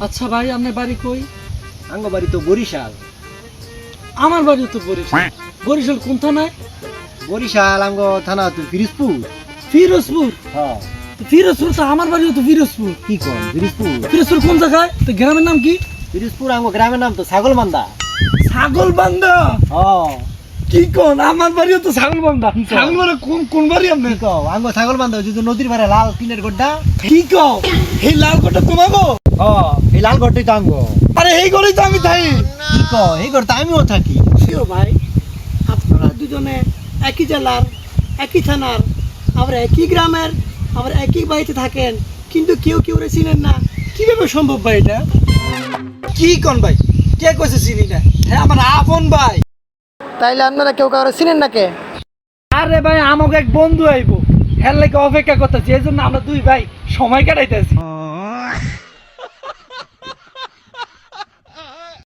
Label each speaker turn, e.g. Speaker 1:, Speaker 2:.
Speaker 1: আচ্ছা ভাই, আপনার বাড়ি কই?
Speaker 2: আঙ্গ বাড়ি তো বরিশাল।
Speaker 1: আমার বাড়ি তো বরিশাল। বরিশাল কোন থানায়?
Speaker 2: বরিশাল আঙ্গ থানা তো ফিরোজপুর।
Speaker 1: ফিরোজপুর?
Speaker 2: হ্যাঁ।
Speaker 1: ফিরোজপুর তো আমার বাড়িও তো ফিরোজপুর।
Speaker 2: কি কোন ফিরোজপুর?
Speaker 1: ফিরোজপুর কোন জায়গায়? তো গ্রামের নাম কি?
Speaker 2: ফিরোজপুর আঙ্গ গ্রামের নাম তো ছাগলমান্দা।
Speaker 1: ছাগলবান্ধা?
Speaker 2: হ্যাঁ।
Speaker 1: কি কোন? আমার বাড়িও তো ছাগলবান্ধা।
Speaker 2: কি কও?
Speaker 1: ছাগলবান্ধা কোন বাড়ি আপনার?
Speaker 2: কি কও আঙ্গ ছাগলমান্দা ওই যে নদীর পাড়ে লাল টিনের গড্ডা।
Speaker 1: কি কও? এই লাল কোটা তোমাগো?
Speaker 2: হ্যাঁ, এই লাল গড্ডাই তো আঙ্গ।
Speaker 1: আরে এই ঘরেই তো আমি থাকি।
Speaker 2: কি কও? এই ঘর তো আমিও থাকি।
Speaker 1: প্রিয় ভাই, আপনারা দুজনে একই জেলার, একই থানার, আবার একই গ্রামের, আবার একই বাড়িতে থাকেন, কিন্তু কেউ কেউ চিনেন না। কিভাবে সম্ভব ভাই এটা? কি কোন ভাই? কে কইছে চিনি না? হ্যাঁ, আমার আপন ভাই।
Speaker 3: তাইলে আপনারা কেউ কারো চিনেন না কে?
Speaker 1: আরে ভাই, আমাকে এক বন্ধু আইবো, হ্যাঁ লাগে অপেক্ষা করতেছি, এই জন্য আমরা দুই ভাই সময় কাটাইতেছি।